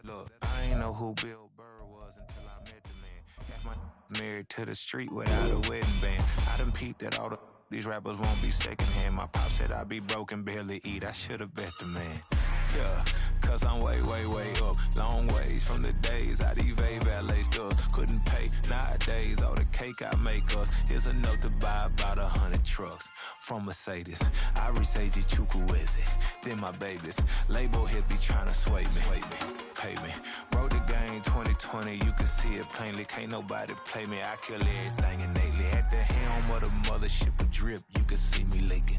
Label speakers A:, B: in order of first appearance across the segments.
A: Look, I ain't know who Bill Burr was until I met the man. Half my married to the street without a wedding band. I done peeped that all these rappers won't be secondhand. My pop said I'd be broke and barely eat. I should've bet the man. Yeah, cause I'm way, way, way up. Long ways from the days I evade valet stores. Couldn't pay nowadays. All the cake I make us is enough to buy about 100 trucks from Mercedes. I resage Chukwueze, then my babies. Label hit be trying to sway me. Pay me. Wrote the game 2020, you can see it plainly. Can't nobody play me. I kill everything innately. At the helm of the mothership with drip, you can see me leaking.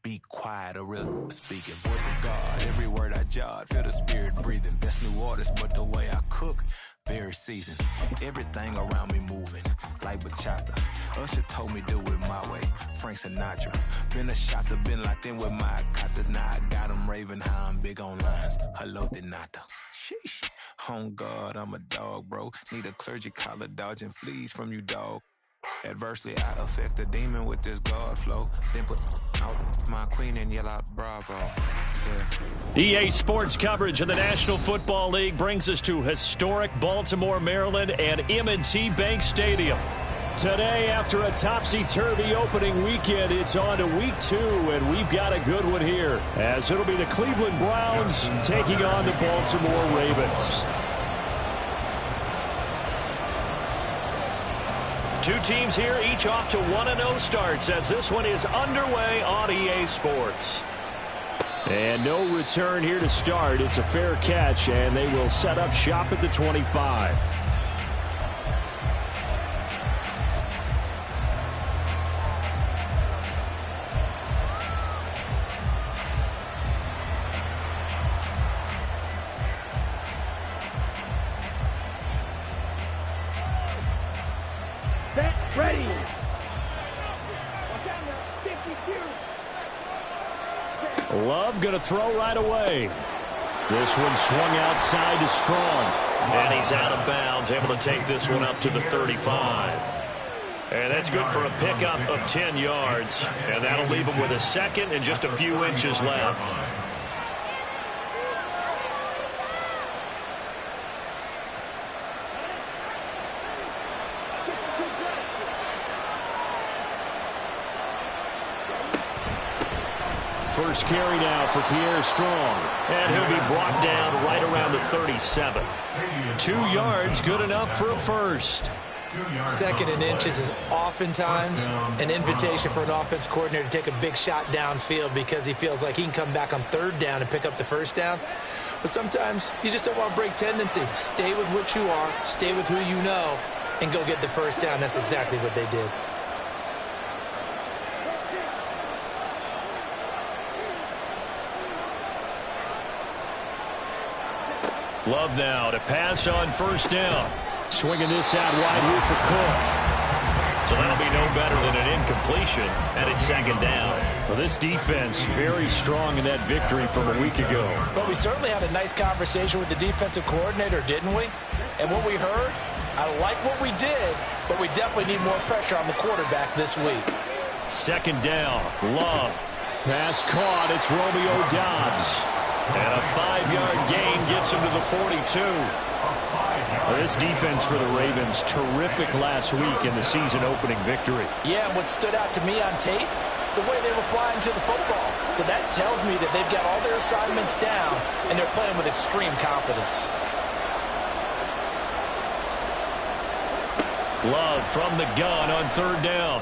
A: Be quiet, a real speaking. Voice of God, every word I jot. Feel the spirit breathing. Best new artist, but the way I cook, very seasoned. Everything around me moving, like bachata. Usher told me do it my way. Frank Sinatra. Been a shotter, been locked in with my katas. Now I got them raving how I'm big on lines. Hello, Denata. Sheesh. On God, I'm a dog, bro. Need a clergy collar, dodging fleas from you, dog. Adversely, I affect the demon with this God flow. Then put out my queen and yell out bravo. Yeah.
B: EA Sports coverage of the National Football League brings us to historic Baltimore, Maryland and M&T Bank Stadium. Today, after a topsy-turvy opening weekend, it's on to week 2, and we've got a good one here, as it'll be the Cleveland Browns taking on the Baltimore Ravens. Two teams here, each off to 1-0 starts, as this one is underway on EA Sports. And no return here to start. It's a fair catch, and they will set up shop at the 25.
C: Ready.
B: Love going to throw right away. This one swung outside to Strong. And he's out of bounds, able to take this one up to the 35. And that's good for a pickup of 10 yards. And that'll leave him with a second and just a few inches left. First carry now for Pierre Strong. And he'll be brought down right around the 37. 2 yards, good enough for a first.
D: Second and inches is oftentimes an invitation for an offense coordinator to take a big shot downfield because he feels like he can come back on third down and pick up the first down. But sometimes you just don't want to break tendency. Stay with what you are, stay with who you know, and go get the first down. That's exactly what they did.
B: Love now to pass on first down. Swinging this out wide here for Cook. So that'll be no better than an incompletion, and it's second down. Well, this defense very strong in that victory from a week ago.
D: Well, we certainly had a nice conversation with the defensive coordinator, didn't we? And what we heard, I like what we did, but we definitely need more pressure on the quarterback this week.
B: Second down, Love. Pass caught, it's Romeo Doubs. And a 5-yard gain gets him to the 42. Well, this defense for the Ravens, terrific last week in the season-opening victory.
D: Yeah, and what stood out to me on tape, the way they were flying to the football. So that tells me that they've got all their assignments down, and they're playing with extreme confidence.
B: Love from the gun on third down.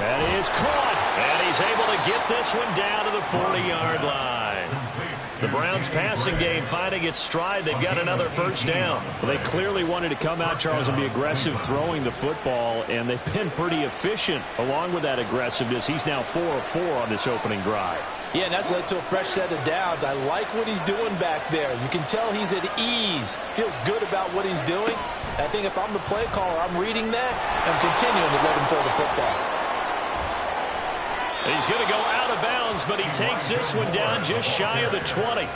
B: That is caught, and he's able to get this one down to the 40-yard line. The Browns' passing game finding its stride. They've got another first down. Well, they clearly wanted to come out, Charles, and be aggressive throwing the football, and they've been pretty efficient along with that aggressiveness. He's now 4 of 4 on this opening drive.
D: Yeah, and that's led to a fresh set of downs. I like what he's doing back there. You can tell he's at ease, feels good about what he's doing. I think if I'm the play caller, I'm reading that and continuing to let him throw the football.
B: He's going to go out of bounds, but he takes this one down just shy of the 20.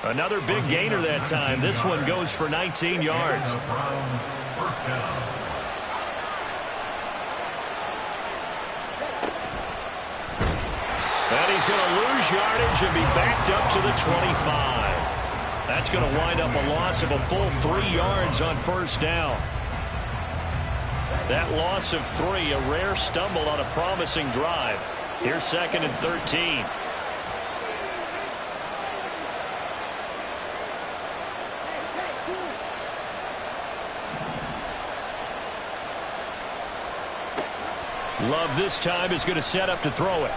B: Another big gainer that time. This one goes for 19 yards. And he's going to lose yardage and be backed up to the 25. That's going to wind up a loss of a full 3 yards on first down. That loss of 3, a rare stumble on a promising drive. Here's 2nd and 13. Love this time is going to set up to throw it.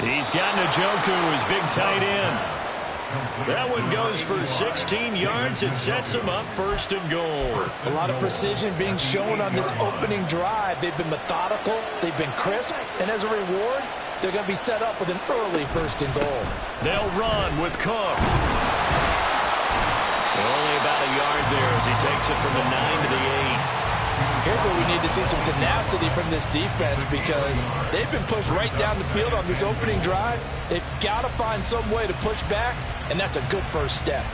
B: He's got Njoku, his big tight end. That one goes for 16 yards. It sets him up 1st and goal.
D: A lot of precision being shown on this opening drive. They've been methodical. They've been crisp. And as a reward, they're going to be set up with an early 1st and goal.
B: They'll run with Cook. Only about a yard there as he takes it from the 9 to the 8.
D: Here's where we need to see some tenacity from this defense because they've been pushed right down the field on this opening drive. They've got to find some way to push back, and that's a good first step.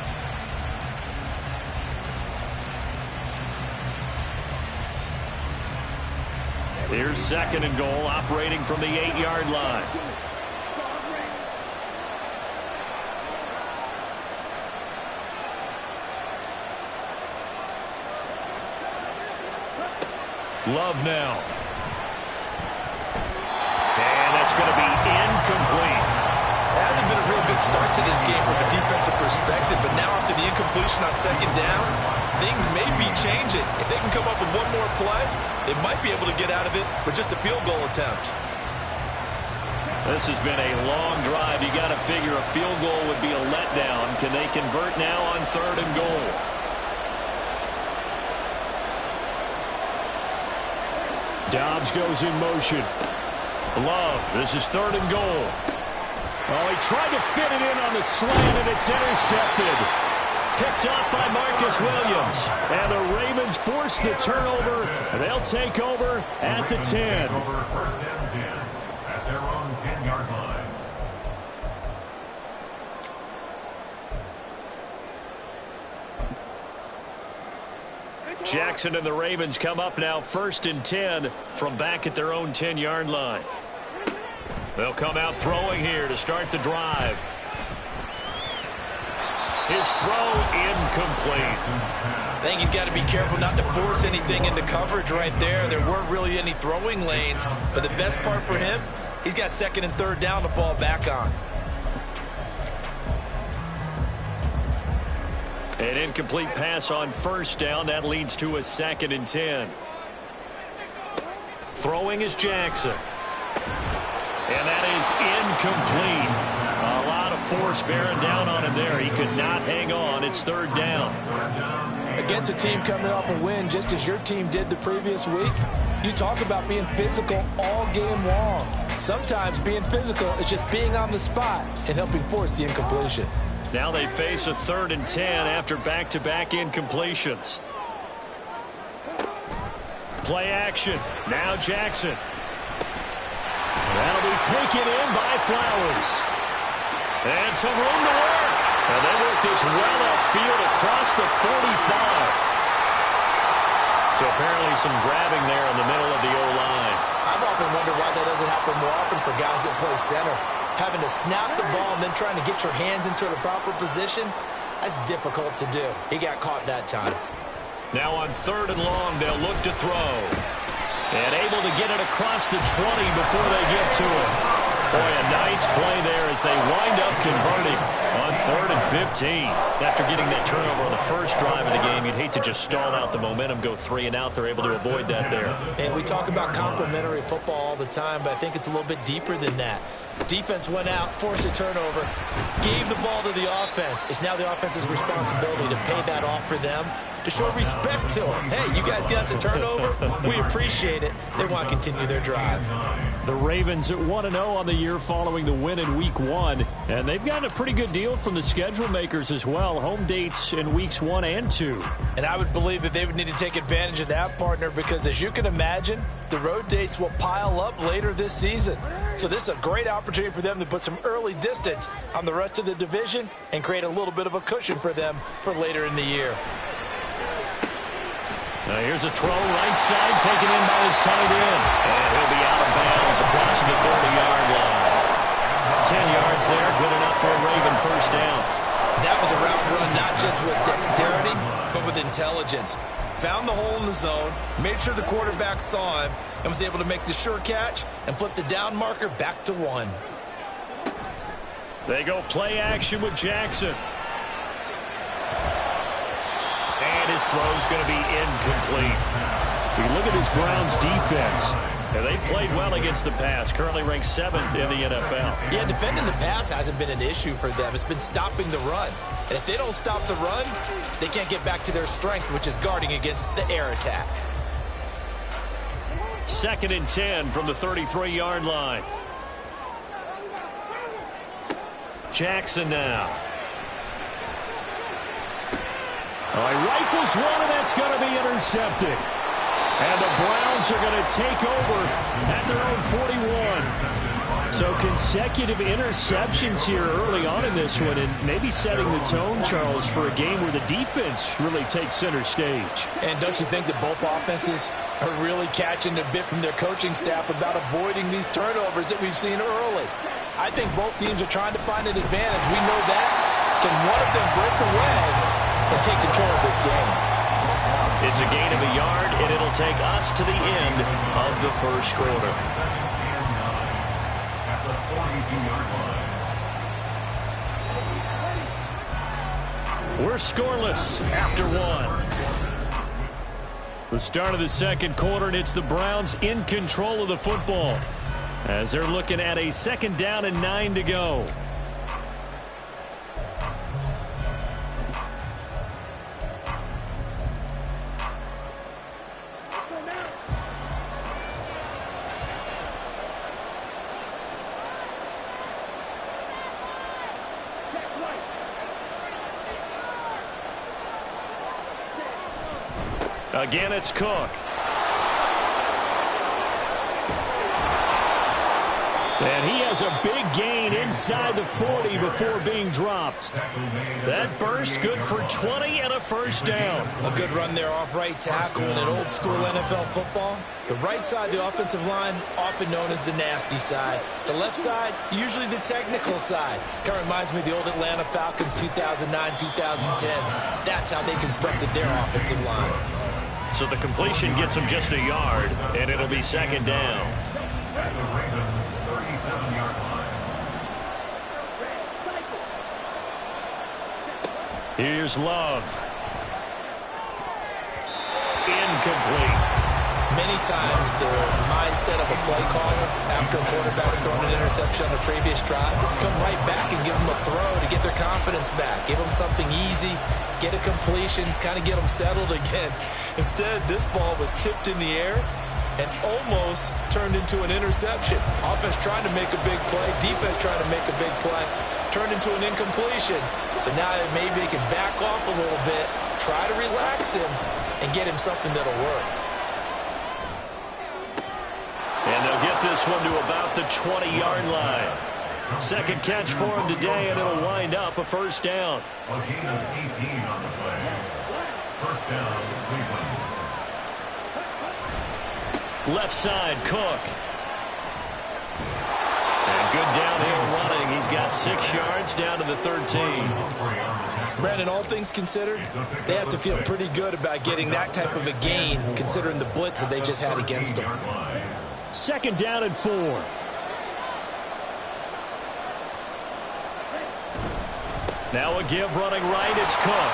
B: Here's 2nd and goal, operating from the 8-yard line. Love now. And that's going to be incomplete.
D: It hasn't been a real good start to this game from a defensive perspective, but now after the incompletion on 2nd down, things may be changing. If they can come up with one more play, they might be able to get out of it with just a field goal attempt.
B: This has been a long drive. You got to figure a field goal would be a letdown. Can they convert now on 3rd and goal? Dobbs goes in motion. Love, this is 3rd and goal. Oh, he tried to fit it in on the slant, and it's intercepted. Picked off by Marcus Williams. And the Ravens force the turnover. They'll take over at the 10.
C: 1st and 10 at their own 10-yard line.
B: Jackson and the Ravens come up now 1st and 10 from back at their own 10-yard line. They'll come out throwing here to start the drive. His throw incomplete.
D: I think he's got to be careful not to force anything into coverage right there. There weren't really any throwing lanes, but the best part for him, he's got 2nd and 3rd down to fall back on.
B: An incomplete pass on 1st down. That leads to a 2nd and 10. Throwing is Jackson. And that is incomplete. A lot of force bearing down on him there. He could not hang on. It's 3rd down.
D: Against a team coming off a win, just as your team did the previous week, you talk about being physical all game long. Sometimes being physical is just being on the spot and helping force the incompletion.
B: Now they face a 3rd and 10 after back-to-back incompletions. Play action. Now Jackson. That'll be taken in by Flowers. And some room to work. And they work this well upfield across the 45. So apparently some grabbing there in the middle of the O-line.
D: I've often wondered why that doesn't happen more often for guys that play center. Having to snap the ball and then trying to get your hands into the proper position, that's difficult to do. He got caught that time.
B: Now on 3rd and long, they'll look to throw. And able to get it across the 20 before they get to it. Boy, a nice play there as they wind up converting on 3rd and 15. After getting that turnover on the first drive of the game, you'd hate to just stall out the momentum, go 3 and out. They're able to avoid that there.
D: And we talk about complementary football all the time, but I think it's a little bit deeper than that. Defense went out, forced a turnover, gave the ball to the offense. It's now the offense's responsibility to pay that off for them, to show respect to them. Hey, you guys got us a turnover. We appreciate it. They want to continue their drive.
B: The Ravens at 1-0 on the year following the win in Week 1. And they've gotten a pretty good deal from the schedule makers as well. Home dates in Weeks 1 and 2.
D: And I would believe that they would need to take advantage of that, partner, because as you can imagine, the road dates will pile up later this season. So this is a great opportunity for them to put some early distance on the rest of the division and create a little bit of a cushion for them for later in the year.
B: Now here's a throw right side taken in by his tight end. And he'll be out of bounds across the 30-yard line. 10 yards there, good enough for a Raven first down.
D: That was a just with dexterity, but with intelligence. Found the hole in the zone, made sure the quarterback saw him, and was able to make the sure catch and flip the down marker back to 1.
B: They go play action with Jackson. And his throw's going to be incomplete. You look at this Browns defense. And they played well against the pass. Currently ranked 7th in the NFL.
D: Yeah, defending the pass hasn't been an issue for them. It's been stopping the run. And if they don't stop the run, they can't get back to their strength, which is guarding against the air attack.
B: 2nd and 10 from the 33-yard line. Jackson now. Oh, he rifles one, and that's going to be intercepted. And the Browns are going to take over at their own 41. So consecutive interceptions here early on in this one, and maybe setting the tone, Charles, for a game where the defense really takes center stage.
D: And don't you think that both offenses are really catching a bit from their coaching staff about avoiding these turnovers that we've seen early? I think both teams are trying to find an advantage. We know that. Can one of them break away and take control of this game?
B: It's a gain of a yard, and it'll take us to the end of the first quarter. We're scoreless after 1. The start of the second quarter, and it's the Browns in control of the football as they're looking at a 2nd down and 9 to go. Again, it's Cook. And he has a big gain inside the 40 before being dropped. That burst good for 20 and a first down.
D: A good run there off right tackle in an old school NFL football. The right side, the offensive line, often known as the nasty side. The left side, usually the technical side. Kind of reminds me of the old Atlanta Falcons 2009-2010. That's how they constructed their offensive line.
B: So the completion gets him just a yard, and it'll be 2nd down.
C: At the Ravens' 37-yard line.
B: Here's Love. Incomplete.
D: Many times the mindset of a play caller after a quarterback's thrown an interception on the previous drive is to come right back and give them a throw to get their confidence back. Give them something easy, get a completion, kind of get them settled again. Instead, this ball was tipped in the air and almost turned into an interception. Offense trying to make a big play, defense trying to make a big play, turned into an incompletion. So now maybe they can back off a little bit, try to relax him, and get him something that'll work.
B: And they'll get this one to about the 20-yard line. 2nd catch for him today, and it'll wind up a first down.
C: A gain of 18 on the play. First down, Cleveland.
B: Left side, Cook. And good downhill running. He's got 6 yards down to the 13.
D: Brandon, all things considered, they have to feel pretty good about getting that type of a gain, considering the blitz that they just had against them.
B: 2nd down and 4. Now a give running right. It's Cook.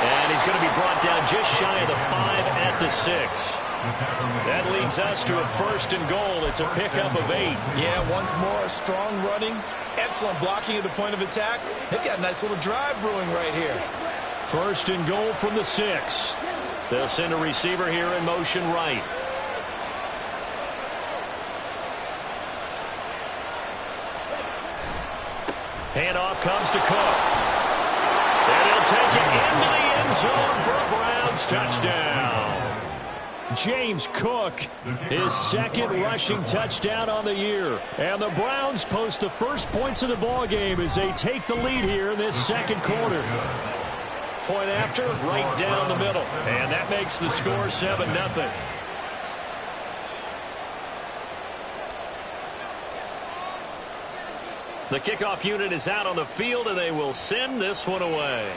B: And he's going to be brought down just shy of the 5 at the 6. That leads us to a 1st and goal. It's a pickup of 8.
D: Yeah, once more, strong running, excellent blocking at the point of attack. They've got a nice little drive brewing right here.
B: 1st and goal from the 6. They'll send a receiver here in motion right. Handoff comes to Cook. And he'll take it into the end zone for a Browns touchdown. James Cook, his 2nd rushing touchdown on the year. And the Browns post the first points of the ballgame as they take the lead here in this 2nd quarter. Point after, right down the middle. And that makes the score 7-0. The kickoff unit is out on the field, and they will send this one away.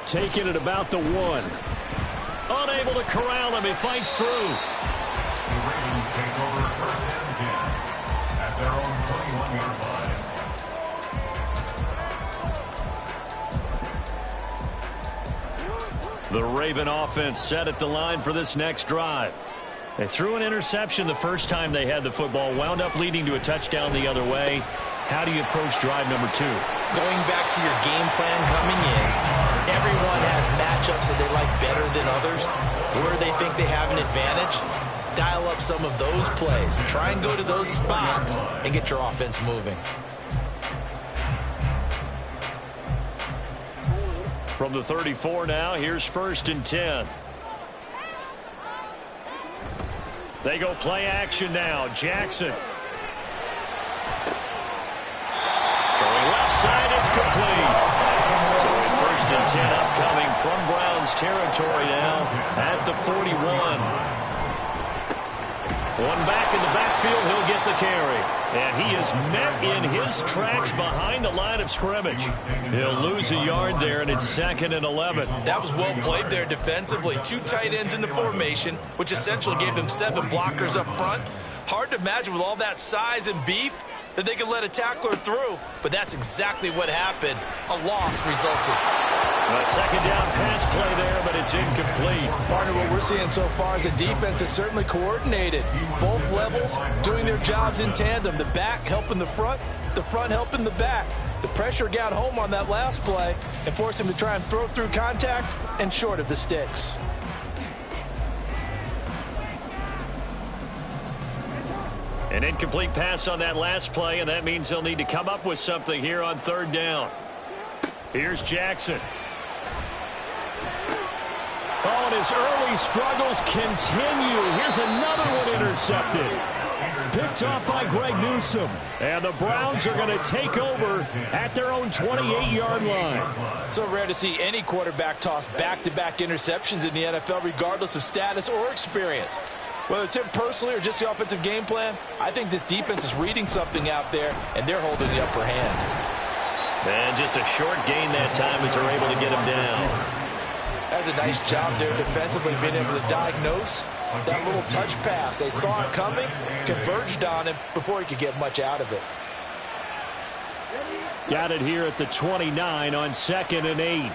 B: Taking it about the 1. Unable to corral him. He fights through.
C: The Ravens take over first and 10 at their own 21-yard line.
B: The Raven offense set at the line for this next drive. They threw an interception the first time they had the football, wound up leading to a touchdown the other way. How do you approach drive number 2?
D: Going back to your game plan coming in, everyone has matchups that they like better than others, where they think they have an advantage. Dial up some of those plays. Try and go to those spots and get your offense moving.
B: From the 34 now, here's 1st and 10. They go play action now. Jackson. Throwing left side, it's complete. So a 1st and 10 upcoming from Browns territory now at the 41. One back in the backfield, he'll get the carry. And he is met in his tracks behind the line of scrimmage. He'll lose a yard there, and it's 2nd and 11.
D: That was well played there defensively. 2 tight ends in the formation, which essentially gave them 7 blockers up front. Hard to imagine with all that size and beef that they could let a tackler through, but that's exactly what happened. A loss resulted.
B: A 2nd down pass play there, but it's incomplete.
E: Partner, what we're seeing so far is the defense is certainly coordinated. Both levels doing their jobs in tandem. The back helping the front helping the back. The pressure got home on that last play and forced him to try and throw through contact and short of the sticks.
B: An incomplete pass on that last play, and that means they'll need to come up with something here on 3rd down. Here's Jackson. Oh, and his early struggles continue. Here's another one intercepted. Picked off by Greg Newsome. And the Browns are going to take over at their own 28-yard line.
E: So rare to see any quarterback toss back-to-back interceptions in the NFL, regardless of status or experience. Whether it's him personally or just the offensive game plan, I think this defense is reading something out there, and they're holding the upper hand.
B: And just a short gain that time as they're able to get him down.
E: That's a nice job there defensively, being able to diagnose that little touch pass. They saw it coming, converged on him before he could get much out of it.
B: Got it here at the 29 on 2nd and 8.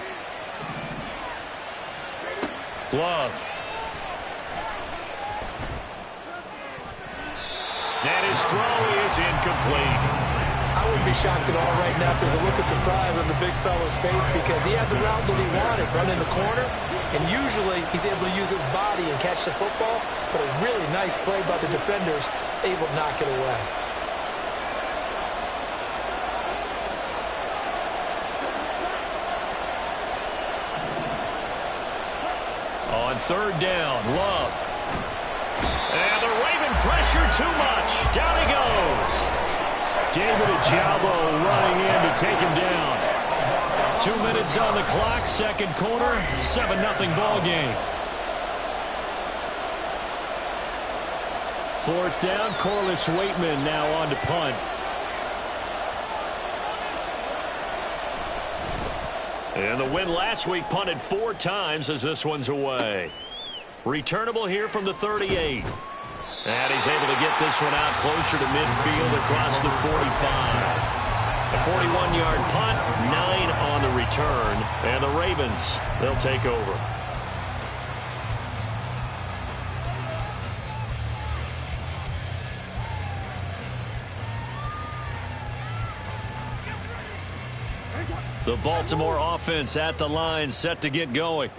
B: Love. And his throw is incomplete.
D: I wouldn't be shocked at all right now if there's a look of surprise on the big fella's face, because he had the route that he wanted, running the corner, and usually he's able to use his body and catch the football, but a really nice play by the defenders, able to knock it away.
B: On 3rd down, Love. And the Raven pressure too much. Down he goes. David Ojabo running in to take him down. 2 minutes on the clock, 2nd quarter, 7-0 ball game. 4th down, Corliss Waitman now on to punt. And the win last week punted 4 times as this one's away. Returnable here from the 38. And he's able to get this one out closer to midfield across the 45. A 41-yard punt, 9 on the return. And the Ravens, they'll take over. The Baltimore offense at the line, set to get going.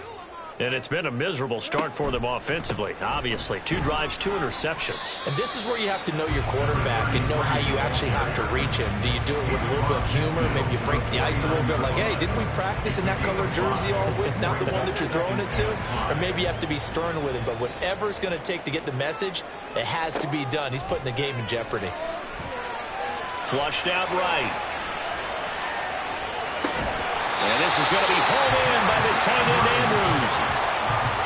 B: And it's been a miserable start for them offensively, obviously. 2 drives, 2 interceptions.
D: And this is where you have to know your quarterback and know how you actually have to reach him. Do you do it with a little bit of humor? Maybe you break the ice a little bit, like, hey, didn't we practice in that color jersey all week, not the one that you're throwing it to? Or maybe you have to be stern with him. But whatever it's going to take to get the message, it has to be done. He's putting the game in jeopardy.
B: Flushed out right. And this is going to be pulled in by the tight end Andrews.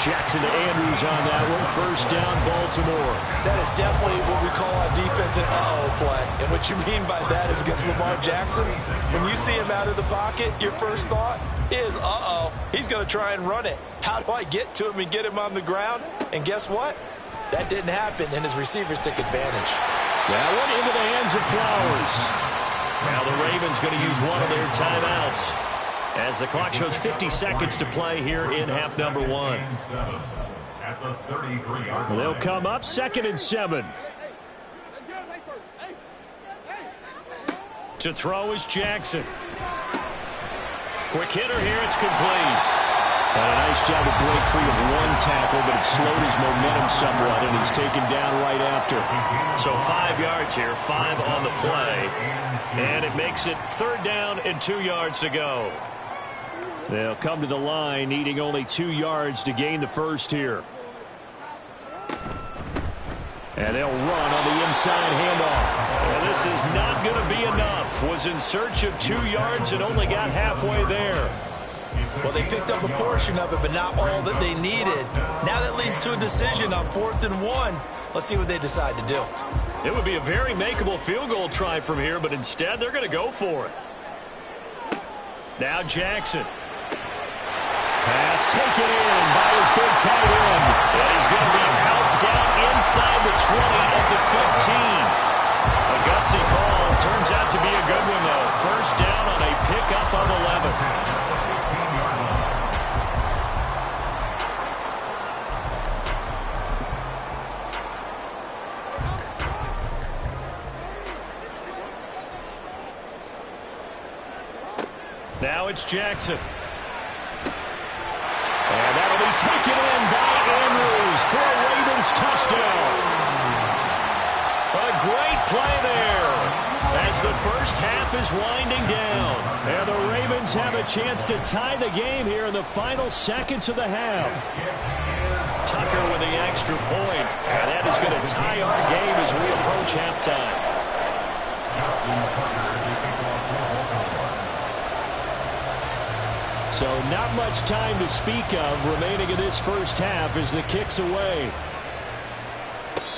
B: Jackson to Andrews on that one. First down, Baltimore.
E: That is definitely what we call on defense an uh-oh play. And what you mean by that is against Lamar Jackson, when you see him out of the pocket, your first thought is, uh-oh, he's going to try and run it. How do I get to him and get him on the ground? And guess what? That didn't happen, and his receivers took advantage.
B: That one into the hands of Flowers. Now the Ravens going to use one of their timeouts as the clock shows 50 seconds to play here in half number one. They'll come up 2nd and 7. To throw is Jackson. Quick hitter here, it's complete. And a nice job to break free of one tackle, but it slowed his momentum somewhat, and he's taken down right after. So 5 yards here, 5 on the play, and it makes it 3rd down and 2 yards to go. They'll come to the line, needing only 2 yards to gain the first here. And they'll run on the inside handoff. And this is not going to be enough. Was in search of 2 yards and only got halfway there.
D: Well, they picked up a portion of it, but not all that they needed. Now that leads to a decision on 4th and 1. Let's see what they decide to do.
B: It would be a very makeable field goal try from here, but instead they're going to go for it. Now Jackson. Pass taken in by his big tight end. And he's going to be out down inside the 20 of the 15. A gutsy call. Turns out to be a good one, though. First down on a pickup of 11. Now it's Jackson. And that'll be taken in by Andrews for a Ravens touchdown. A great play there as the first half is winding down. And the Ravens have a chance to tie the game here in the final seconds of the half. Tucker with the extra point. And that is going to tie our game as we approach halftime. So not much time to speak of remaining in this first half as the kick's away.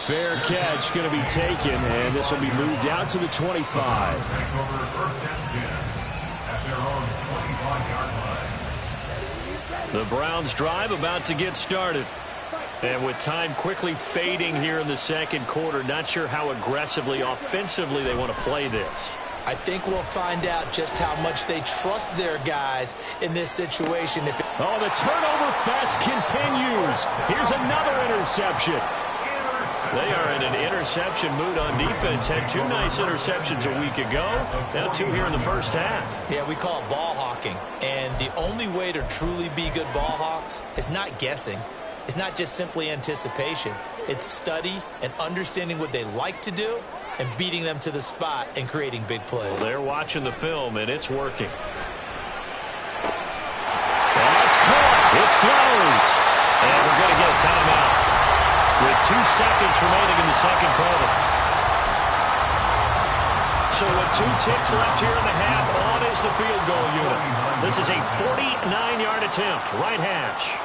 B: Fair catch going to be taken, and this will be moved out to the 25. The Browns drive about to get started. And with time quickly fading here in the second quarter, not sure how aggressively, offensively they want to play this.
D: I think we'll find out just how much they trust their guys in this situation.
B: Oh, the turnover fest continues. Here's another interception. They are in an interception mood on defense. Had 2 nice interceptions a week ago. Now 2 here in the first half.
D: Yeah, we call it ball hawking. And the only way to truly be good ball hawks is not guessing. It's not just simply anticipation. It's study and understanding what they like to do and beating them to the spot and creating big plays.
B: Well, they're watching the film, and it's working. That's caught. It's Flowers. And we're going to get a timeout with 2 seconds remaining in the second quarter. So with 2 ticks left here in the half, on is the field goal unit. This is a 49-yard attempt, right hash.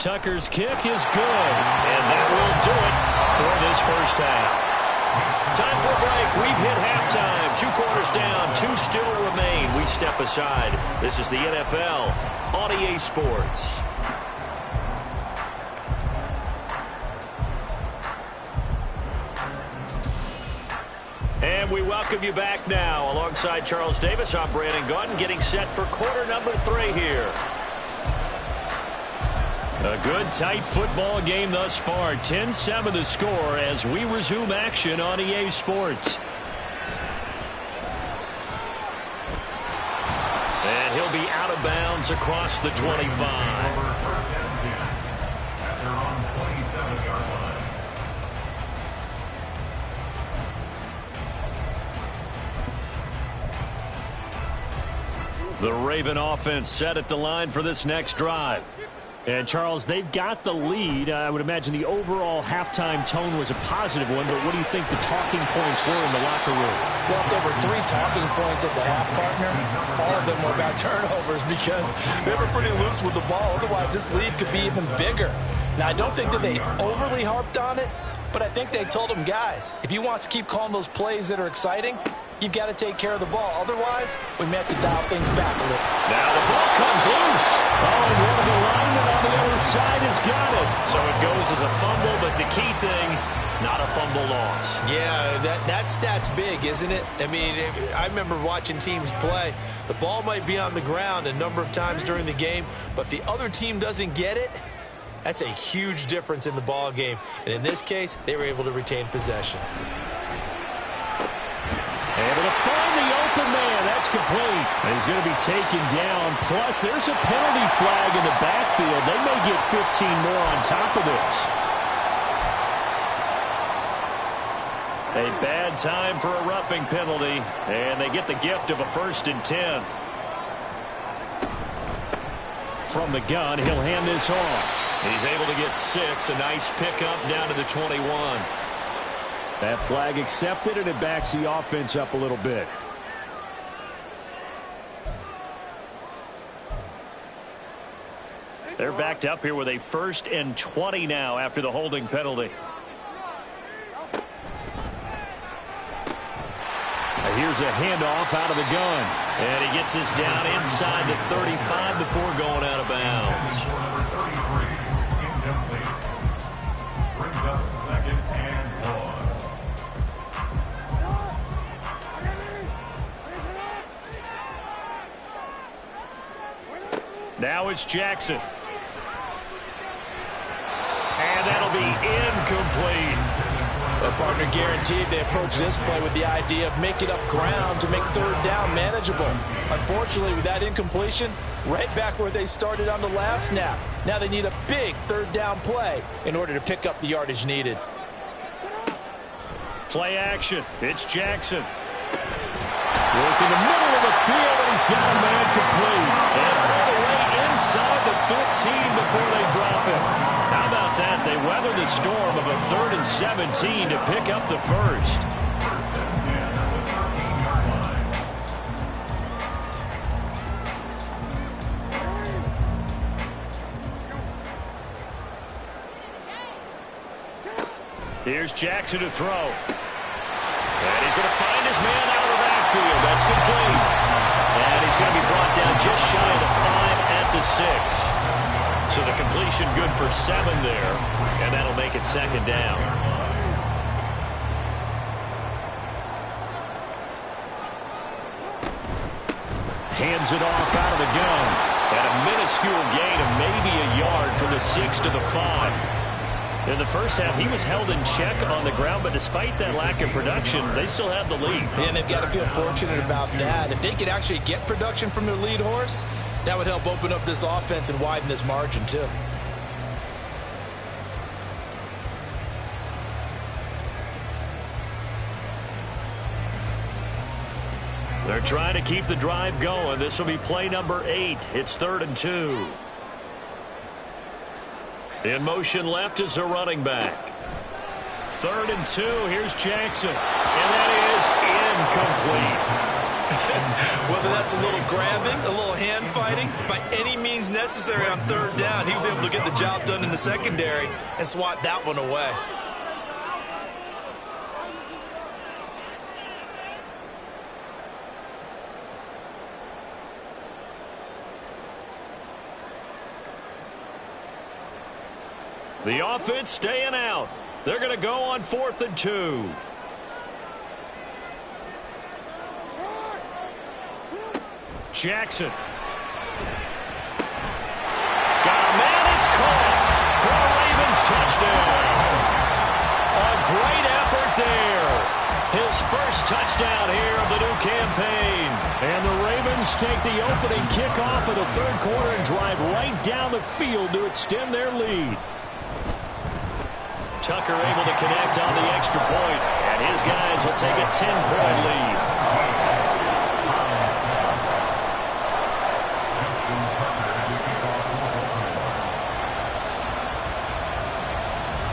B: Tucker's kick is good, and that will do it for this first half. Time for a break. We've hit halftime. 2 quarters down, 2 still remain. We step aside. This is the NFL on EA Sports. And we welcome you back now. Alongside Charles Davis, I'm Brandon Gaudin, getting set for quarter number 3 here. A good, tight football game thus far. 10-7 the score as we resume action on EA Sports. And he'll be out of bounds across the 25. The Raven offense set at the line for this next drive. And, Charles, they've got the lead. I would imagine the overall halftime tone was a positive one, but what do you think the talking points were in the locker room?
D: Well, if there were 3 talking points at the half, partner, all of them were about turnovers because they were pretty loose with the ball. Otherwise, this lead could be even bigger. Now, I don't think that they overly harped on it, but I think they told them, guys, if you want to keep calling those plays that are exciting, you've got to take care of the ball. Otherwise, we may have to dial things back a little.
B: Now the ball comes loose. Oh, and one of the linemen on the other side has got it. So it goes as a fumble, but the key thing, not a fumble loss.
D: Yeah, that stat's big, isn't it? I mean, I remember watching teams play. The ball might be on the ground a number of times during the game, but the other team doesn't get it. That's a huge difference in the ball game. And in this case, they were able to retain possession.
B: Able to find the open man. That's complete. And he's going to be taken down. Plus, there's a penalty flag in the backfield. They may get 15 more on top of this. A bad time for a roughing penalty. And they get the gift of a 1st and 10. From the gun, he'll hand this off. He's able to get 6. A nice pickup down to the 21. That flag accepted, and it backs the offense up a little bit. They're backed up here with a 1st and 20 now after the holding penalty. Here's a handoff out of the gun. And he gets this down inside the 35 before going out of bounds.
C: Brings up 2nd and 1.
B: Now it's Jackson. And that'll be incomplete.
D: Their partner guaranteed they approach this play with the idea of making up ground to make 3rd down manageable. Unfortunately, with that incompletion, right back where they started on the last snap. Now they need a big 3rd down play in order to pick up the yardage needed.
B: Play action. It's Jackson. Work in the middle of the field, and he's got a man complete. And all the way inside the 15 before they drop him. How about that? They weather the storm of a 3rd and 17 to pick up the 1st. Here's Jackson to throw. And he's going to find his man out of the backfield. That's complete. And he's going to be brought down just shy of the 5 at the 6. So the completion good for 7 there. And that'll make it 2nd down. Hands it off out of the gun. At a minuscule gain of maybe a yard from the 6 to the 5. In the first half, he was held in check on the ground, but despite that lack of production, they still have the lead.
D: And they've got to feel fortunate about that. If they could actually get production from their lead horse, that would help open up this offense and widen this margin, too.
B: They're trying to keep the drive going. This will be play number 8. It's 3rd and 2. In motion left is a running back. 3rd and 2. Here's Jackson. And that is incomplete.
D: Whether that's a little grabbing, a little hand fighting, by any means necessary on 3rd down, he was able to get the job done in the secondary and swat that one away.
B: The offense staying out. They're going to go on 4th and 2. Jackson. Got a man. It's caught for a Ravens touchdown. A great effort there. His first touchdown here of the new campaign. And the Ravens take the opening kickoff of the 3rd quarter and drive right down the field to extend their lead. Tucker able to connect on the extra point, and his guys will take a 10-point lead.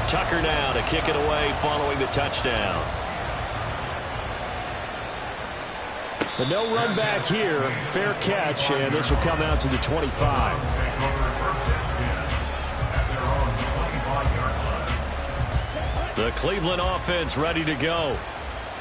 B: Tucker now to kick it away following the touchdown. But no run back here. Fair catch, and this will come out to the 25. The Cleveland offense ready to go.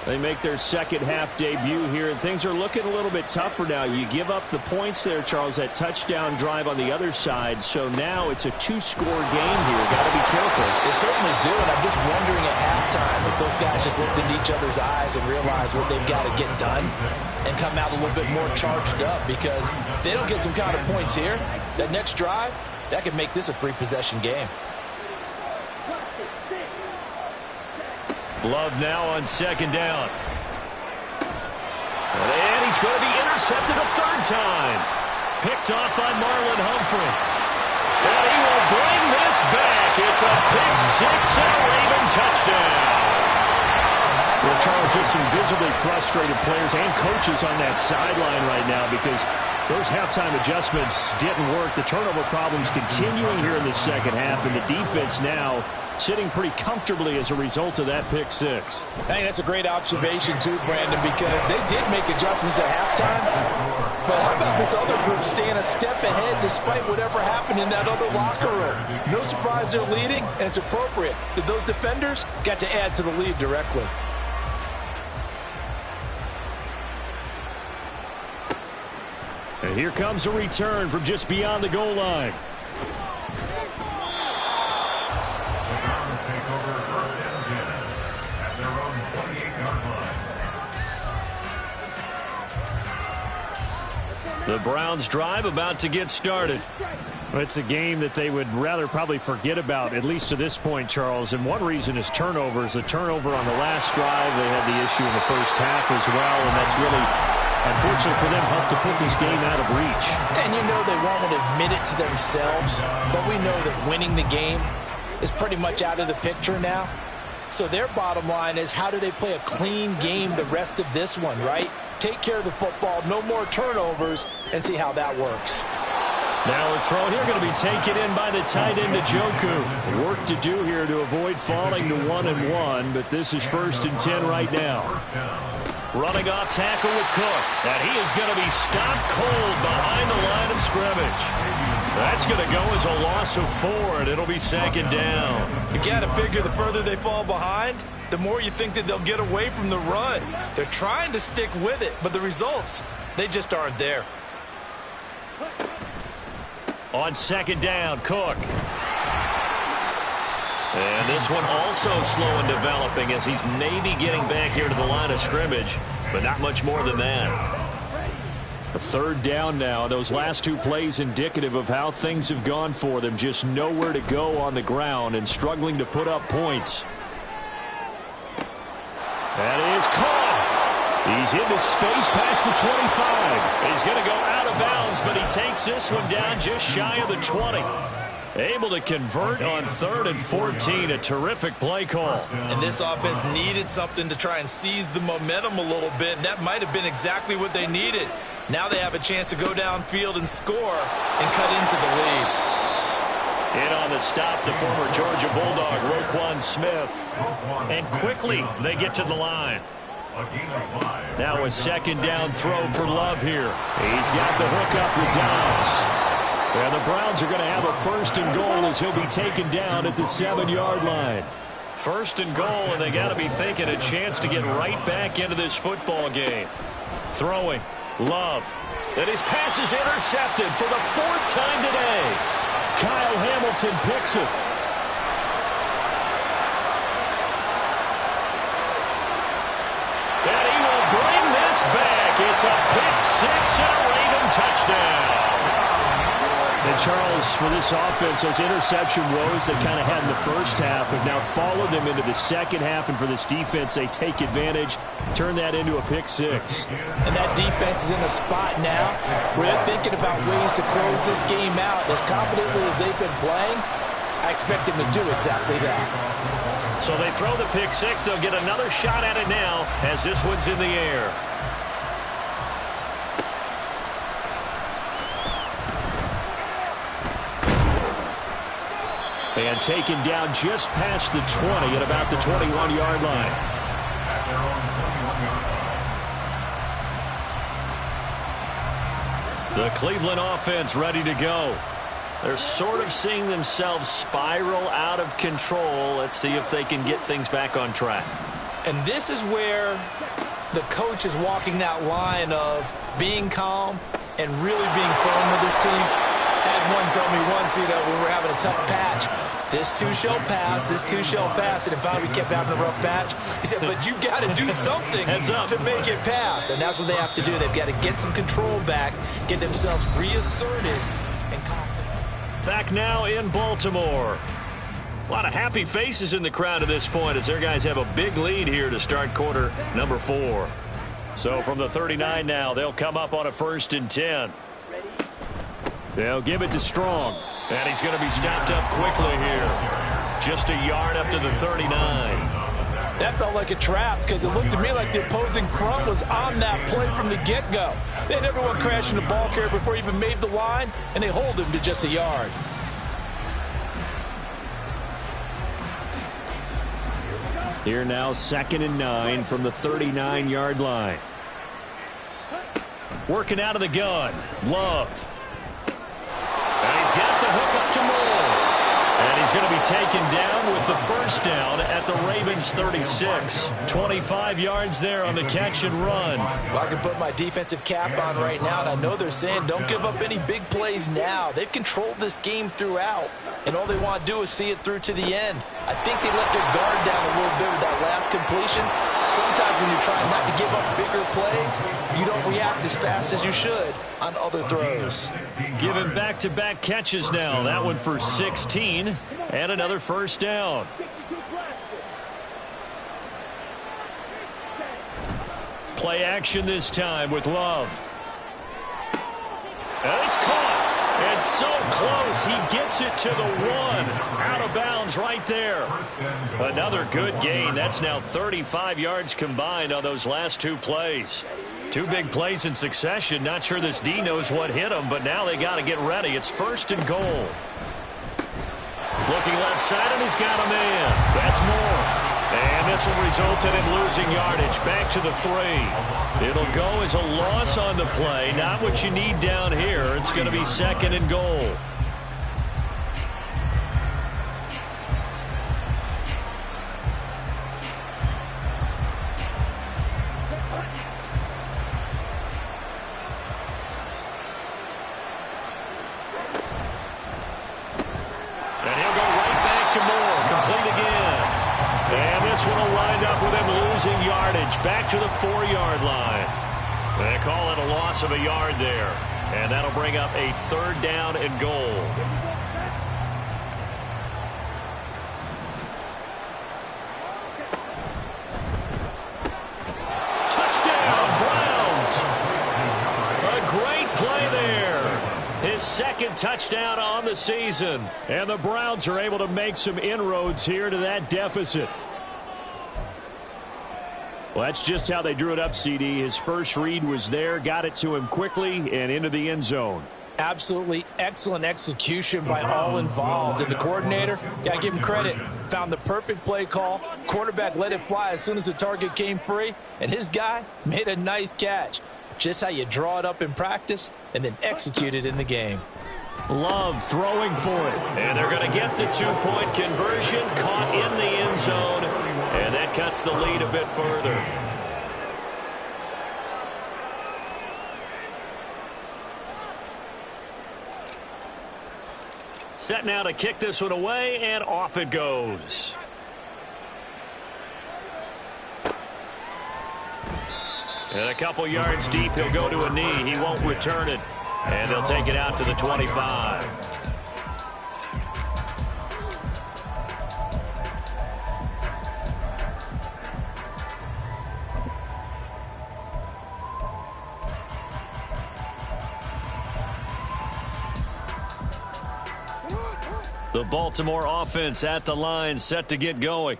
B: They make their second half debut here, and things are looking a little bit tougher now. You give up the points there, Charles, that touchdown drive on the other side. So now it's a two-score game here. Got to be careful.
E: They certainly do, and I'm just wondering at halftime if those guys just looked into each other's eyes and realized what they've got to get done and come out a little bit more charged up, because if they don't get some kind of points here, that next drive, that could make this a three-possession game.
B: Love now on second down. And he's going to be intercepted a third time. Picked off by Marlon Humphrey. And he will bring this back. It's a pick six and a Raven touchdown. Well, Charles, just some visibly frustrated players and coaches on that sideline right now because those halftime adjustments didn't work. The turnover problems continuing here in the second half, and the defense now sitting pretty comfortably as a result of that pick six.
E: I think that's a great observation too, Brandon, because they did make adjustments at halftime. But how about this other group staying a step ahead despite whatever happened in that other locker room? No surprise they're leading, and it's appropriate that those defenders got to add to the lead directly.
B: And here comes a return from just beyond the goal line. The Browns drive about to get started. It's a game that they would rather probably forget about, at least to this point, Charles. And one reason is turnovers. A turnover on the last drive. They had the issue in the first half as well, and that's really, unfortunately for them, helped to put this game out of reach.
E: And you know they won't admit it to themselves, but we know that winning the game is pretty much out of the picture now. So their bottom line is, how do they play a clean game the rest of this one, right? Take care of the football, no more turnovers, and see how that works.
B: Now a throw here going to be taken in by the tight end Njoku. Work to do here to avoid falling to 1-1, but this is 1st and 10 right now. Running off tackle with Cook. And he is going to be stopped cold behind the line of scrimmage. That's going to go as a loss of 4, and it'll be 2nd down.
D: You've got to figure the further they fall behind, the more you think that they'll get away from the run. They're trying to stick with it, but the results, they just aren't there.
B: On 2nd down, Cook. And this one also slow in developing as he's maybe getting back here to the line of scrimmage, but not much more than that. A 3rd down now. Those last 2 plays indicative of how things have gone for them. Just nowhere to go on the ground and struggling to put up points. That is caught. He's into space past the 25. He's going to go out of bounds, but he takes this one down just shy of the 20. Able to convert on 3rd and 14. A terrific play call.
D: And this offense needed something to try and seize the momentum a little bit. And that might have been exactly what they needed. Now they have a chance to go downfield and score and cut into the lead.
B: In on the stop, the former Georgia Bulldog, Roquan Smith. And quickly they get to the line. Now a 2nd down throw for Love here. He's got the hook up with Downs. And the Browns are going to have a 1st and goal as he'll be taken down at the 7-yard line. 1st and goal, and they got to be thinking a chance to get right back into this football game. Throwing, Love. And his pass is intercepted for the 4th time today. Kyle Hamilton picks it. And he will bring this back. It's a pick six and a Raven touchdown. And Charles, for this offense, those interception woes they kind of had in the first half have now followed them into the second half. And for this defense, they take advantage, turn that into a pick six.
E: And that defense is in a spot now where they're thinking about ways to close this game out. As confidently as they've been playing, I expect them to do exactly that.
B: So they throw the pick six. They'll get another shot at it now as this one's in the air. And taken down just past the 20 at about the 21-yard line.
C: At their own 21-yard line.
B: The Cleveland offense ready to go. They're sort of seeing themselves spiral out of control. Let's see if they can get things back on track.
D: And this is where the coach is walking that line of being calm and really being firm with his team. I had one tell me once, when we're having a tough patch, this too shall pass, this too shall pass. And if finally we kept having a rough patch, he said, but you got to do something to make it pass. And that's what they have to do. They've got to get some control back, get themselves reasserted, and confident.
B: Back now in Baltimore. A lot of happy faces in the crowd at this point as their guys have a big lead here to start quarter number 4. So from the 39 now, they'll come up on a 1st and 10. They'll give it to Strong. And he's going to be stopped up quickly here. Just a yard up to the 39.
E: That felt like a trap because it looked to me like the opposing front was on that play from the get-go. They had everyone crashing the ball carrier before he even made the line, and they hold him to just a yard.
B: Here now, 2nd and 9 from the 39-yard line. Working out of the gun, Love. And he's got the hook up to Moore. And he's going to be taken down with the 1st down at the Ravens 36. 25 yards there on the catch and run.
D: Well, I can put my defensive cap on right now, and I know they're saying don't give up any big plays now. They've controlled this game throughout, and all they want to do is see it through to the end. I think they let their guard down a little bit with that last completion. Sometimes when you're trying not to give up bigger plays, you don't react as fast as you should on other throws.
B: Given back-to-back catches now. That one for 16 and another 1st down. Play action this time with Love. And it's caught. And so close. He gets it to the 1. Out of bounds right there. Another good gain. That's now 35 yards combined on those last 2 plays. 2 big plays in succession. Not sure this D knows what hit him, but now they got to get ready. It's 1st and goal. Looking left side, and he's got a man. That's Moore. And this will result in him losing yardage. Back to the 3. It'll go as a loss on the play. Not what you need down here. It's going to be 2nd and goal. And he'll go right back to Moore. Complete again. And this one will wind up with him losing yardage. Back to the 4-yard line. They call it a loss of a yard there. And that'll bring up a 3rd down and goal. Touchdown, Browns. A great play there. His 2nd touchdown on the season. And the Browns are able to make some inroads here to that deficit. Well, that's just how they drew it up, CD. His first read was there, got it to him quickly, and into the end zone.
E: Absolutely excellent execution by all involved. And the coordinator, got to give him credit, found the perfect play call. Quarterback let it fly as soon as the target came free, and his guy made a nice catch. Just how you draw it up in practice and then execute it in the game.
B: Love throwing for it. And they're going to get the 2-point conversion, caught in the end zone, and that cuts the lead a bit further. Set now to kick this one away, and off it goes. And a couple yards deep, he'll go to a knee. He won't return it. And they'll take it out to the 25. The Baltimore offense at the line, set to get going.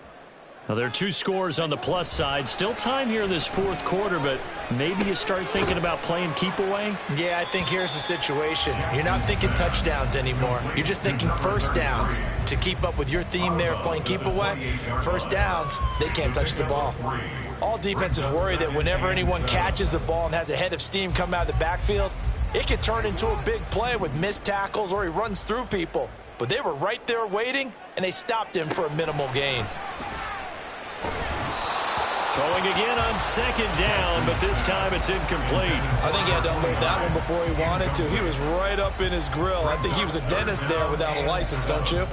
B: Well, there are 2 scores on the plus side. Still time here in this fourth quarter, but maybe you start thinking about playing keep away?
D: Yeah, I think here's the situation. You're not thinking touchdowns anymore. You're just thinking first downs. To keep up with your theme there, playing keep away, first downs, they can't touch the ball.
E: All defenses worry that whenever anyone catches the ball and has a head of steam come out of the backfield, it could turn into a big play with missed tackles or he runs through people. But they were right there waiting, and they stopped him for a minimal gain.
B: Throwing again on second down, but this time it's incomplete.
D: I think he had to unload that one before he wanted to. He was right up in his grill. I think he was a dentist there without a license, don't you?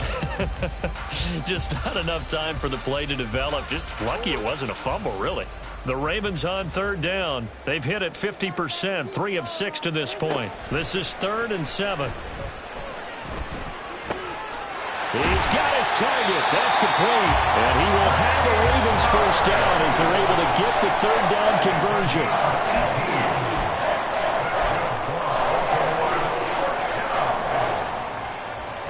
B: Just not enough time for the play to develop. Just lucky it wasn't a fumble, really. The Ravens on third down. They've hit it 50%, 3 of 6 to this point. This is 3rd and 7. He's got his target. That's complete. And he will have the Ravens first down as they're able to get the third down conversion.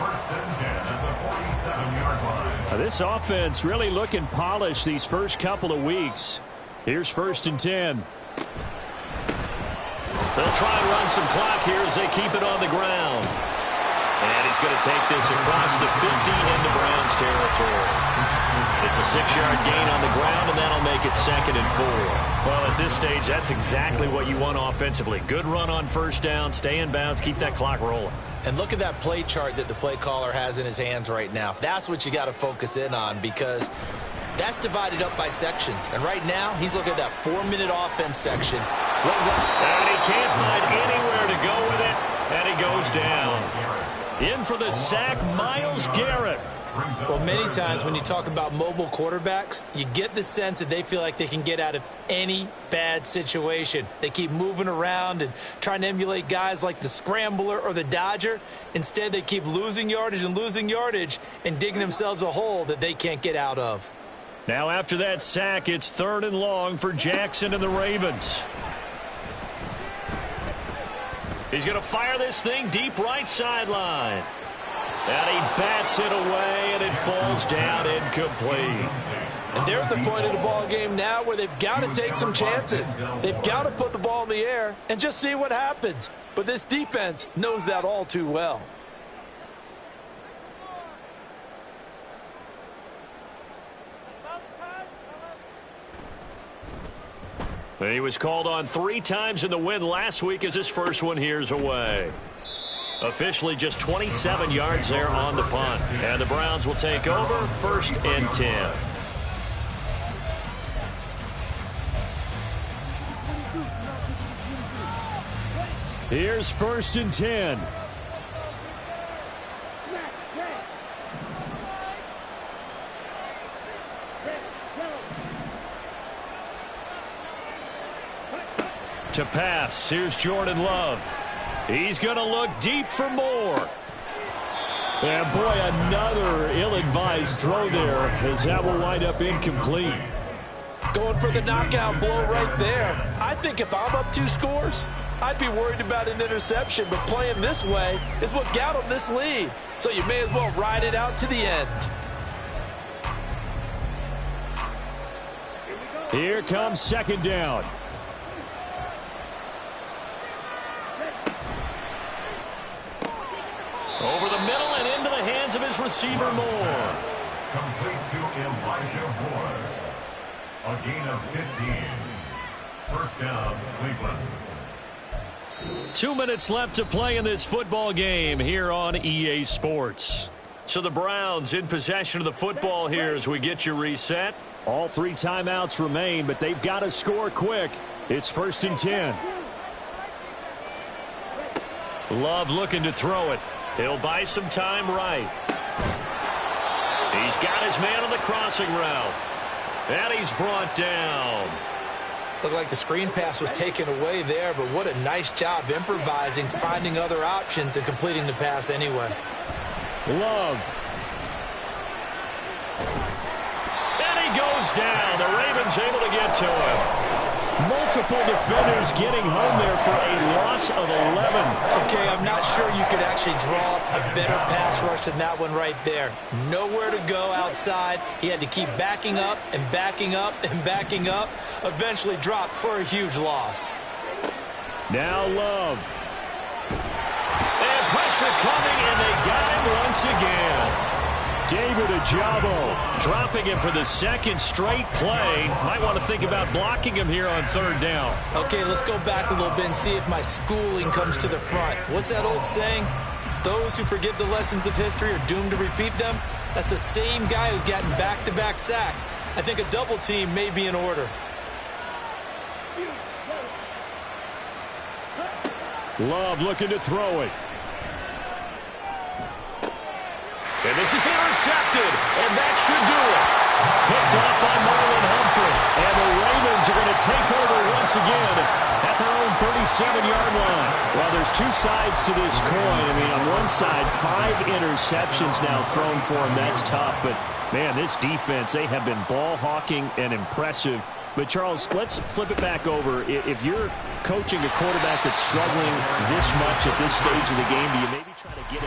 C: First and 10 at the 47-yard line.
B: Now, this offense really looking polished these first couple of weeks. Here's 1st and 10. They'll try and run some clock here as they keep it on the ground. And he's going to take this across the 50 into Browns territory. It's a 6-yard gain on the ground, and that'll make it 2nd and 4. Well, at this stage, that's exactly what you want offensively. Good run on first down, stay in bounds, keep that clock rolling.
D: And look at that play chart that the play caller has in his hands right now. That's what you got to focus in on because that's divided up by sections. And right now, he's looking at that 4-minute offense section.
B: And he can't find anywhere to go with it, and he goes down. In for the sack, Myles Garrett.
D: Well, many times when you talk about mobile quarterbacks, you get the sense that they feel like they can get out of any bad situation. They keep moving around and trying to emulate guys like the Scrambler or the Dodger. Instead, they keep losing yardage and digging themselves a hole that they can't get out of.
B: Now after that sack, it's 3rd and long for Jackson and the Ravens. He's going to fire this thing deep right sideline. And he bats it away, and it falls down incomplete.
E: And they're at the point of the ball game now where they've got to take some chances. They've got to put the ball in the air and just see what happens. But this defense knows that all too well.
B: He was called on 3 times in the win last week as his first one here's away. Officially just 27 yards there on the punt. And the Browns will take over 1st and 10. Here's 1st and 10. To pass, here's Jordan Love. He's going to look deep for more. And boy, another ill-advised throw there as that will wind up incomplete.
E: Going for the knockout blow right there. I think if I'm up 2 scores, I'd be worried about an interception, but playing this way is what got them this lead. So you may as well ride it out to the end.
B: Here comes 2nd down. Over the middle and into the hands of his receiver, Moore.
C: Complete to Elijah Moore. A gain of 15. First down, Cleveland.
B: 2 minutes left to play in this football game here on EA Sports. So the Browns in possession of the football here as we get you reset. All 3 timeouts remain, but they've got to score quick. It's 1st and 10. Love looking to throw it. He'll buy some time right. He's got his man on the crossing route. And he's brought down.
D: Looked like the screen pass was taken away there, but what a nice job improvising, finding other options, and completing the pass anyway.
B: Love. And he goes down. The Ravens able to get to him. Multiple defenders getting home there for a loss of 11.
D: Okay, I'm not sure you could actually draw up a better pass rush than that one right there. Nowhere to go outside. He had to keep backing up and backing up and backing up. Eventually dropped for a huge loss.
B: Now Love. And pressure coming, and they got him once again. David Ojabo dropping him for the second straight play. Might want to think about blocking him here on third down.
D: Okay, let's go back a little bit and see if my schooling comes to the front. What's that old saying? Those who forget the lessons of history are doomed to repeat them. That's the same guy who's gotten back-to-back sacks. I think a double team may be in order.
B: Love looking to throw it. And this is intercepted, and that should do it. Picked off by Marlon Humphrey. And the Ravens are going to take over once again at their own 37-yard line. Well, there's two sides to this coin. I mean, on one side, 5 interceptions now thrown for him. That's tough. But, man, this defense, they have been ball hawking and impressive. But, Charles, let's flip it back over. If you're coaching a quarterback that's struggling this much at this stage of the game, do you maybe try to get him